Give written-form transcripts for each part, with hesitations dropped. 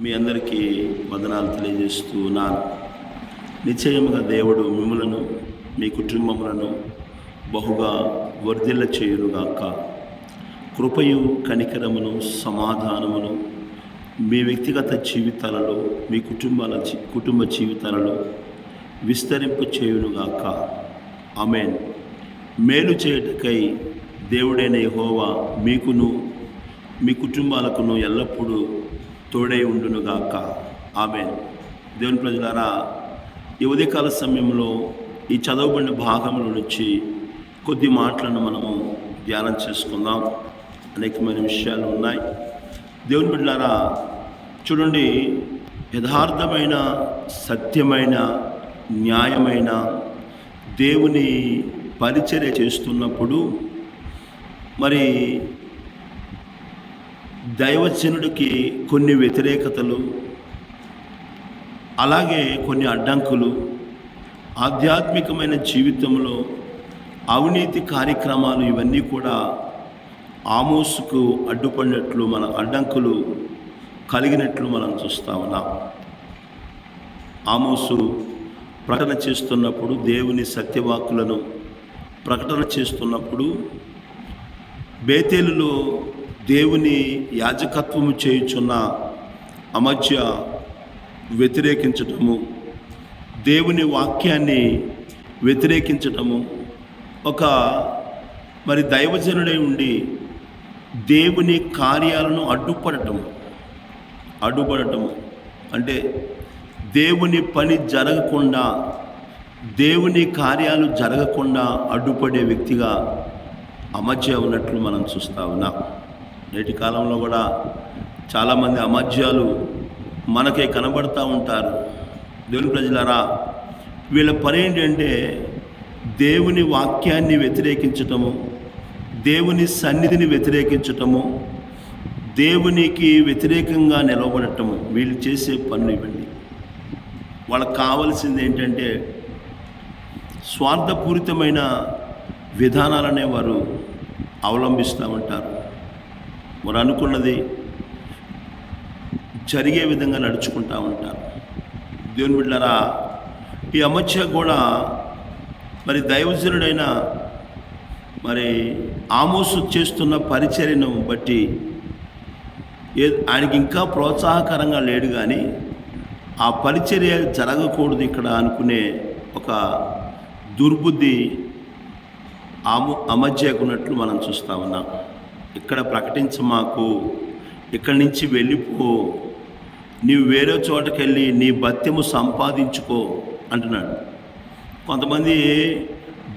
మీ అందరికీ వందనాలు తెలియజేస్తూ ఉన్నాను. నిశ్చయముగా దేవుడు మిమ్ములను మీ కుటుంబములను బహుగా వర్ధిల్ల చేయునుగాక. కృపయు కనికరమును సమాధానమును మీ వ్యక్తిగత జీవితాలలో మీ కుటుంబ జీవితాలలో విస్తరింప చేయునుగాక. ఆమేన్. మేలు చేయుటకై దేవుడైన యెహోవా మీకును మీ కుటుంబాలకును ఎల్లప్పుడూ తోడై ఉండునుగాక. ఆమేన్. దేవుని ప్రజలారా, ఈ ఉదయకాల సమయంలో ఈ చదవబడిన భాగంలో నుంచి కొద్ది మాటలను మనము ధ్యానం చేసుకుందాం. అనేకమైన విషయాలు ఉన్నాయి. దేవుని బిడ్డలారా, చూడండి, యథార్థమైన సత్యమైన న్యాయమైన దేవుని పరిచర్య చేస్తున్నప్పుడు మరి దైవజనుడికి కొన్ని వ్యతిరేకతలు, అలాగే కొన్ని అడ్డంకులు, ఆధ్యాత్మికమైన జీవితంలో అవినీతి కార్యక్రమాలు ఇవన్నీ కూడా ఆమోసుకు అడ్డుపడినట్లు అడ్డంకులు కలిగినట్లు మనం చూస్తూ ఉన్నాం. ఆమోసు ప్రకటన చేస్తున్నప్పుడు, దేవుని సత్యవాక్కులను ప్రకటన చేస్తున్నప్పుడు బేతేలులో దేవుని యాజకత్వము చేయుచున్న అమధ్య వ్యతిరేకించటము, దేవుని వాక్యాన్ని వ్యతిరేకించటము, ఒక మరి దైవజనుడై ఉండి దేవుని కార్యాలను అడ్డుపడటము అంటే దేవుని పని జరగకుండా, దేవుని కార్యాలు జరగకుండా అడ్డుపడే వ్యక్తిగా అమధ్య ఉన్నట్లు మనం చూస్తూ ఉన్నాం. నేటి కాలంలో కూడా చాలామంది అమధ్యాలు మనకే కనబడుతూ ఉంటారు. దేవుని ప్రజలారా, వీళ్ళ పని ఏంటంటే దేవుని వాక్యాన్ని వ్యతిరేకించటము, దేవుని సన్నిధిని వ్యతిరేకించటము, దేవునికి వ్యతిరేకంగా నిలబడటము వీళ్ళు చేసే పనులు ఇవ్వండి. వాళ్ళకు కావాల్సింది ఏంటంటే స్వార్థపూరితమైన విధానాలనే వారు అవలంబిస్తూ ఉంటారు. వారు అనుకున్నది జరిగే విధంగా నడుచుకుంటూ ఉంటారు. దేవుని బిడ్డలారా, ఈ అమధ్య కూడా మరి దైవజనుడైన మరి ఆమోసు చేస్తున్న పరిచర్యను బట్టి ఆయనకి ఇంకా ప్రోత్సాహకరంగా లేడు, కానీ ఆ పరిచర్య జరగకూడదు ఇక్కడ అనుకునే ఒక దుర్బుద్ధి అమధ్యకున్నట్లు మనం చూస్తూ ఉన్నాం. ఇక్కడ ప్రకటించమాకు, ఇక్కడి నుంచి వెళ్ళిపో, నీవు వేరే చోటకి వెళ్ళి నీ భత్యము సంపాదించుకో అంటున్నాడు. కొంతమంది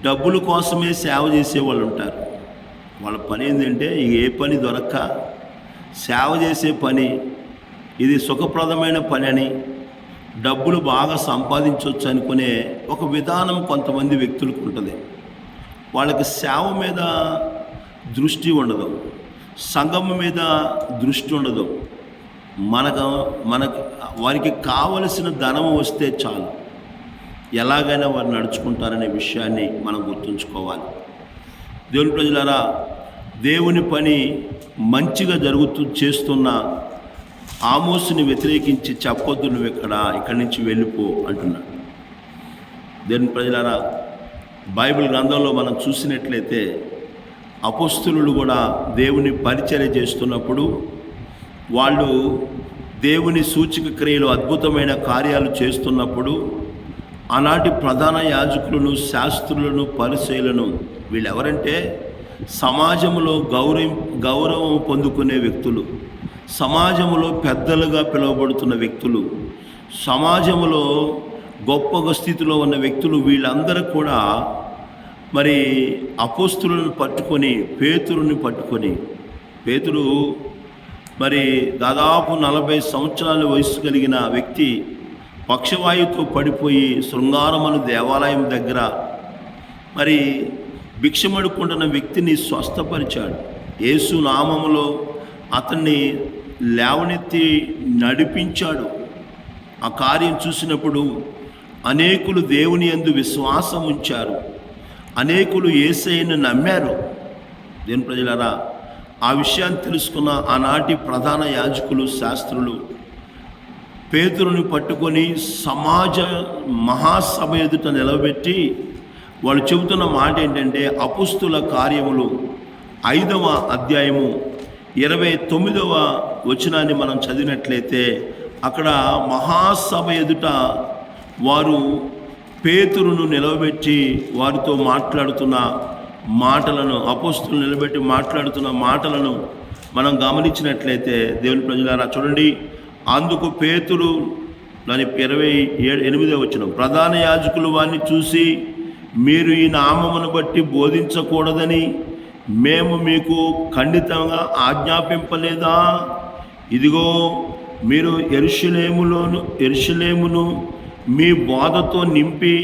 డబ్బుల కోసమే సేవ చేసేవాళ్ళు ఉంటారు. వాళ్ళ పని ఏంటంటే ఏ పని దొరక్క సేవ చేసే పని, ఇది సుఖప్రదమైన పని అని, డబ్బులు బాగా సంపాదించవచ్చు అనుకునే ఒక విధానం కొంతమంది వ్యక్తులకు ఉంటుంది. వాళ్ళకి సేవ మీద దృష్టి ఉండదు, సంఘం మీద దృష్టి ఉండదు. మనకు వారికి కావలసిన ధనం వస్తే చాలు, ఎలాగైనా వారు నడుచుకుంటారనే విషయాన్ని మనం గుర్తుంచుకోవాలి. దేవుని ప్రజలారా, దేవుని పని మంచిగా చేస్తున్న ఆమోసుని వ్యతిరేకించి చెప్పొద్దు, నువ్వు ఇక్కడి నుంచి వెళ్ళిపో అంటున్నాడు. దేవుని ప్రజలారా, బైబిల్ గ్రంథంలో మనం చూసినట్లయితే అపొస్తలులు కూడా దేవుని పరిచర్య చేస్తున్నప్పుడు వాళ్ళు దేవుని సూచక క్రియలు, అద్భుతమైన కార్యాలు చేస్తున్నప్పుడు ఆనాటి ప్రధాన యాజకులను, శాస్త్రులను, పరిసయ్యులను, వీళ్ళెవరంటే సమాజంలో గౌరవం పొందుకునే వ్యక్తులు, సమాజంలో పెద్దలుగా పిలువబడుతున్న వ్యక్తులు, సమాజంలో గొప్ప స్థితిలో ఉన్న వ్యక్తులు, వీళ్ళందరూ కూడా మరి అపోస్తులను పట్టుకొని, పేతురు మరి దాదాపు 40 సంవత్సరాల వయసు కలిగిన వ్యక్తి పక్షవాయువుతో పడిపోయి శృంగారమను దేవాలయం దగ్గర మరి భిక్షమడుకుంటున్న వ్యక్తిని స్వస్థపరిచాడు. యేసు నామములో అతన్ని లేవనెత్తి నడిపించాడు. ఆ కార్యం చూసినప్పుడు అనేకులు దేవుని యందు విశ్వాసం ఉంచారు, అనేకులు యేసయ్యను నమ్మారు. దేవుని ప్రజలారా, ఆ విషయాన్ని తెలుసుకున్న ఆనాటి ప్రధాన యాజకులు, శాస్త్రులు పేతురుని పట్టుకొని సమాజ మహాసభ ఎదుట నిలబెట్టి వాళ్ళు చెబుతున్న మాట ఏంటంటే, అపుస్తుల కార్యములు 5వ అధ్యాయము 29వ వచనాన్ని మనం చదివినట్లయితే, అక్కడ మహాసభ ఎదుట వారు పేతురును నిలబెట్టి వారితో మాట్లాడుతున్న మాటలను, అపోస్తులు నిలబెట్టి మాట్లాడుతున్న మాటలను మనం గమనించినట్లయితే, దేవుని ప్రజలారా చూడండి. అందుకు పేతురు దాని 28వ వచనం, ప్రధాన యాజకులు వారిని చూసి, మీరు ఈ నామమును బట్టి బోధించకూడదని మేము మీకు ఖండితంగా ఆజ్ఞాపింపలేదా? ఇదిగో మీరు యెరూషలేమును మీ బోధతో నింపి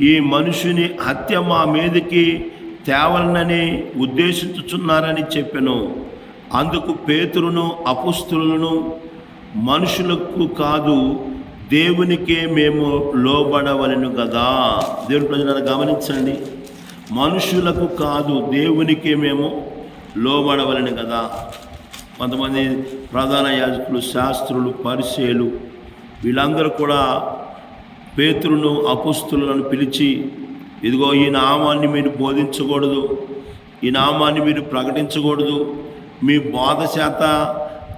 ఈ మనుషుని హత్య మా మీదకి తేవాలని ఉద్దేశించుచున్నారని చెప్పెను. అందుకు పేతురును అపోస్తలులను, మనుషులకు కాదు దేవునికే మేము లోబడవలెను కదా. దేవుని ప్రజలను గమనించండి, మనుషులకు కాదు దేవునికే మేము లోబడవలెను కదా. కొంతమంది ప్రధాన యాజకులు, శాస్త్రులు, పరిసయ్యులు వీళ్ళందరూ కూడా పేతురును అపోస్తలులను పిలిచి, ఇదిగో ఈ నామాన్ని మీరు బోధించకూడదు, ఈ నామాన్ని మీరు ప్రకటించకూడదు, మీ బోధ చేత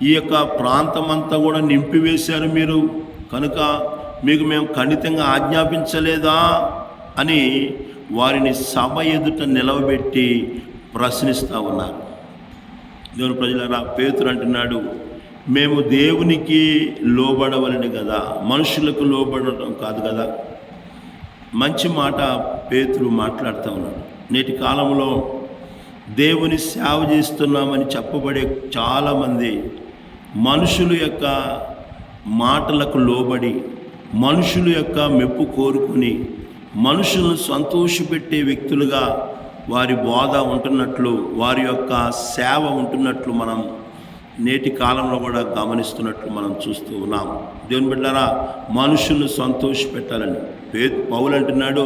ఈ యొక్క ప్రాంతమంతా కూడా నింపివేశారు మీరు, కనుక మీకు మేము ఖండితంగా ఆజ్ఞాపించలేదా అని వారిని సభ ఎదుట నిలవబెట్టి ప్రశ్నిస్తూ ఉన్నారు. దేవుని ప్రజలారా, పేతురు అంటున్నాడు, మేము దేవునికి లోబడవలని కదా, మనుషులకు లోబడటం కాదు కదా. మంచి మాట పేతురు మాట్లాడుతూ ఉన్నాడు. నేటి కాలంలో దేవుని సేవ చేస్తున్నామని చెప్పబడే చాలామంది మనుషుల యొక్క మాటలకు లోబడి, మనుషుల యొక్క మెప్పు కోరుకుని, మనుషులను సంతోషపెట్టే వ్యక్తులుగా వారి బోధ ఉంటున్నట్లు, వారి యొక్క సేవ ఉంటున్నట్లు మనం నేటి కాలంలో కూడా గమనిస్తున్నట్లు మనం చూస్తూ ఉన్నాం. దేవుని బిడ్డలారా, మనుషులను సంతోషపెట్టాలని పౌలు అంటున్నాడు,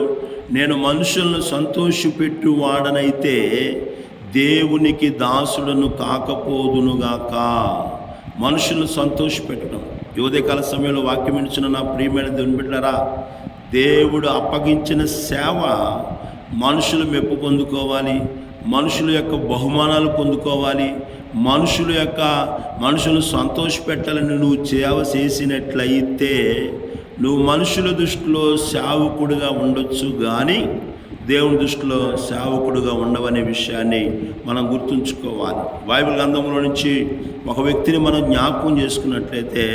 నేను మనుషులను సంతోషపెట్టువాడనైతే దేవునికి దాసుడను కాకపోదునుగాక. మనుషులను సంతోషపెట్టడం. ఈ ఉదయకాల సమయంలో వాక్యం వినిచిన నా ప్రియమైన దేవుని బిడ్డలారా, దేవుడు అప్పగించిన సేవ మనుషులు మెప్పు పొందుకోవాలి, మనుషుల యొక్క బహుమానాలు పొందుకోవాలి, మనుషులను సంతోషపెట్టాలని నువ్వు సేవ చేసినట్లయితే నువ్వు మనుషుల దృష్టిలో సేవకుడిగా ఉండొచ్చు, కానీ దేవుని దృష్టిలో సేవకుడిగా ఉండవనే విషయాన్ని మనం గుర్తుంచుకోవాలి. బైబిల్ గ్రంథంలో నుంచి ఒక వ్యక్తిని మనం జ్ఞాపకం చేసుకున్నట్లయితే,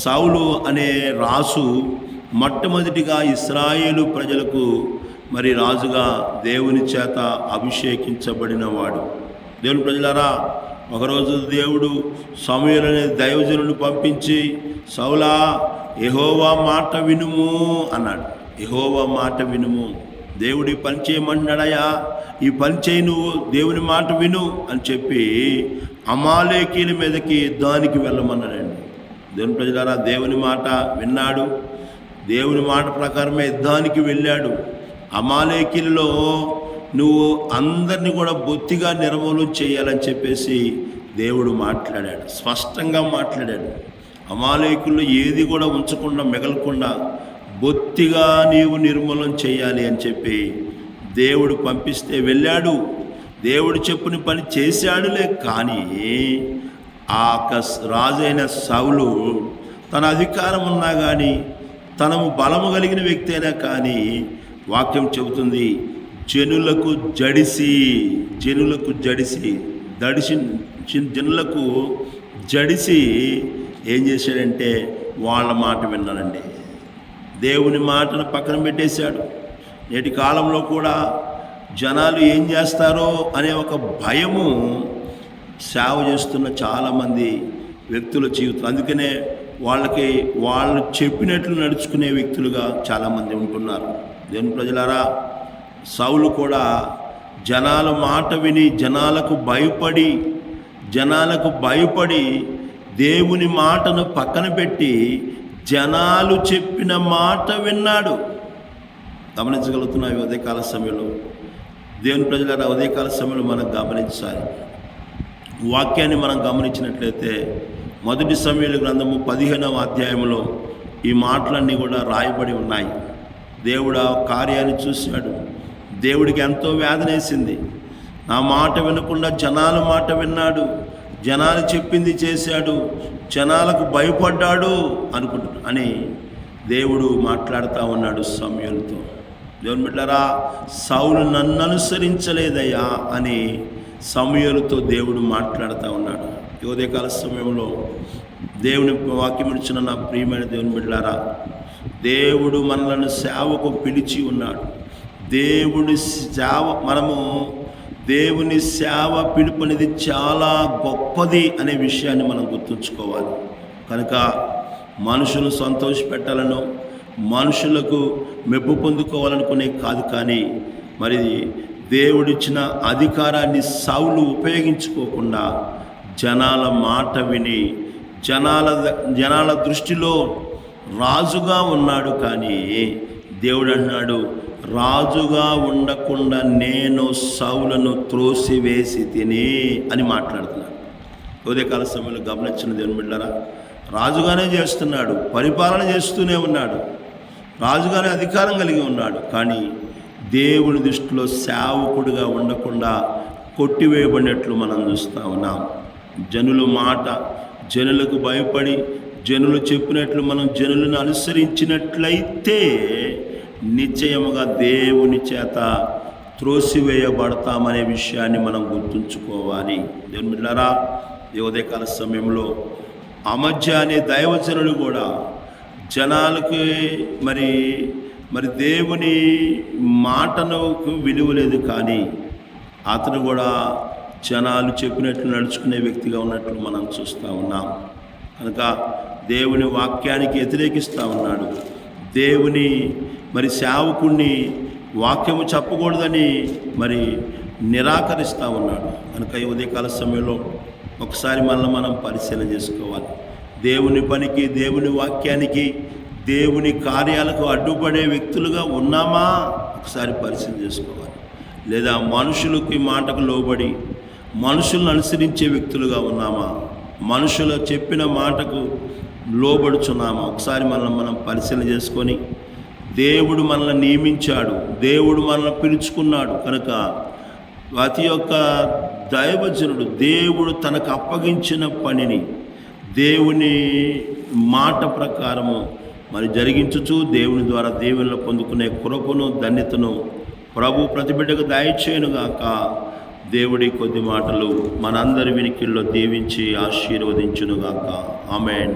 సౌలు అనే రాజు మొట్టమొదటిగా ఇశ్రాయేలు ప్రజలకు మరి రాజుగా దేవుని చేత అభిషేకించబడినవాడు. దేవుని ప్రజలారా, ఒకరోజు దేవుడు సమూయేలు అనే దైవజనులను పంపించి, సౌలా యెహోవా మాట వినుము అన్నాడు. యెహోవా మాట వినుము, దేవుడి పని చేయమంటున్నాడయ్యా, ఈ పని చేయి, నువ్వు దేవుని మాట విను అని చెప్పి అమాలేకీల మీదకి యుద్ధానికి వెళ్ళమన్నాడండి. దేవుని ప్రజలారా, దేవుని మాట విన్నాడు, దేవుని మాట ప్రకారమే యుద్ధానికి వెళ్ళాడు. అమాలేకీలలో నువ్వు అందరినీ కూడా బొత్తిగా నిర్మూలన చేయాలని చెప్పేసి దేవుడు మాట్లాడాడు, స్పష్టంగా మాట్లాడాడు. అమాలేకుల్లో ఏది కూడా ఉంచకుండా, మిగలకుండా బొత్తిగా నీవు నిర్మూలన చేయాలి అని చెప్పి దేవుడు పంపిస్తే వెళ్ళాడు. దేవుడు చెప్పిన పని చేశాడులే, కానీ ఆ రాజైన సౌలు తన అధికారం ఉన్నా కానీ, తనము బలము కలిగిన వ్యక్తి అయినా కానీ, వాక్యం చెబుతుంది, జనులకు జడిసి ఏం చేశాడంటే వాళ్ళ మాట విన్నాడండి. దేవుని మాటను పక్కన పెట్టేశాడు. నేటి కాలంలో కూడా జనాలు ఏం చేస్తారో అనే ఒక భయము సేవ చేస్తున్న చాలామంది వ్యక్తుల జీవితం. అందుకనే వాళ్ళు చెప్పినట్లు నడుచుకునే వ్యక్తులుగా చాలామంది ఉంటున్నారు. దేవుని ప్రజలారా, సౌలు కూడా జనాల మాట విని, జనాలకు భయపడి దేవుని మాటను పక్కన పెట్టి జనాలు చెప్పిన మాట విన్నాడు. గమనించగలుగుతున్నాయి ఉదయకాల సమయంలో. దేవుని ప్రజలారా, ఉదయకాల సమయంలో మనం గమనించాలి. వాక్యాన్ని మనం గమనించినట్లయితే మొదటి సమూయేలు గ్రంథము 15వ అధ్యాయంలో ఈ మాటలన్నీ కూడా రాయబడి ఉన్నాయి. దేవుడు ఆ కార్యాన్ని చూశాడు. దేవుడికి ఎంతో వేదనేసింది. నా మాట వినకుండా జనాల మాట విన్నాడు, జనాలు చెప్పింది చేశాడు, జనాలకు భయపడ్డాడు అని దేవుడు మాట్లాడుతూ ఉన్నాడు సమూయేలుతో. దేవుని బిడ్డలారా, సౌలు నన్ను అనుసరించలేదయ్యా అని సమూయేలుతో దేవుడు మాట్లాడుతూ ఉన్నాడు. ఈ ఉదయకాల సమయంలో దేవుని వాక్యం ఇచ్చిన నా ప్రియమైన దేవుని బిడ్డలారా, దేవుడు మనలను సేవకు పిలిచి ఉన్నాడు. దేవుని సేవ పిలుపు అనేది చాలా గొప్పది అనే విషయాన్ని మనం గుర్తుంచుకోవాలి. కనుక మనుషులను సంతోషపెట్టాలను, మనుషులకు మెప్పు పొందుకోవాలనుకునే కాదు, కానీ మరి దేవుడిచ్చిన అధికారాన్ని సౌలు ఉపయోగించుకోకుండా జనాల మాట విని జనాల దృష్టిలో రాజుగా ఉన్నాడు. కానీ దేవుడు అన్నాడు, రాజుగా ఉండకుండా నేను సౌలను త్రోసివేసి తిని అని మాట్లాడుతున్నాడు. ఉదయకాల సమయంలో గమనించిన దేవుని బిడ్డలారా, రాజుగానే చేస్తున్నాడు, పరిపాలన చేస్తూనే ఉన్నాడు, రాజుగానే అధికారం కలిగి ఉన్నాడు. కానీ దేవుని దృష్టిలో సేవకుడిగా ఉండకుండా కొట్టివేయబడినట్లు మనం చూస్తూ ఉన్నాం. జనులకు భయపడి జనులు చెప్పినట్లు మనం జనులను అనుసరించినట్లయితే నిశ్చయముగా దేవుని చేత త్రోసివేయబడతామనే విషయాన్ని మనం గుర్తుంచుకోవాలి. దేవుని బిడ్డలారా, ఈ ఉదయకాల సమయంలో అమధ్య అనే దైవజనుడు కూడా జనాలకి మరి దేవుని మాటను విలువ లేదు, కానీ అతను కూడా జనాలు చెప్పినట్లు నడుచుకునే వ్యక్తిగా ఉన్నట్లు మనం చూస్తూ ఉన్నాం. కనుక దేవుని వాక్యానికి వ్యతిరేకిస్తూ ఉన్నాడు. దేవుని సేవకుణ్ణి వాక్యము చెప్పకూడదని నిరాకరిస్తూ ఉన్నాడు. కనుక ఈ ఉదయకాల సమయంలో ఒకసారి మనం పరిశీలన చేసుకోవాలి. దేవుని పనికి, దేవుని వాక్యానికి, దేవుని కార్యాలకు అడ్డుపడే వ్యక్తులుగా ఉన్నామా ఒకసారి పరిశీలన చేసుకోవాలి. లేదా మనుషులకి మాటకు లోబడి మనుషులను అనుసరించే వ్యక్తులుగా ఉన్నామా, మనుషుల చెప్పిన మాటకు లోబడుచున్నామా ఒకసారి మనం పరిశీలన చేసుకొని, దేవుడు మనల్ని నియమించాడు, దేవుడు మనల్ని పిలుచుకున్నాడు. కనుక ప్రతి ఒక్క దైవజనుడు దేవుడు తనకు అప్పగించిన పనిని దేవుని మాట ప్రకారము జరిగించుచు దేవుని ద్వారా దేవునిలో పొందుకునే కృపను, ధన్యతను ప్రభు ప్రతి బిడ్డకు దయచేయునుగాక. దేవుడి కొద్ది మాటలు మనందరి వినికిల్లో దీవించి ఆశీర్వదించునుగాక. ఆమేన్.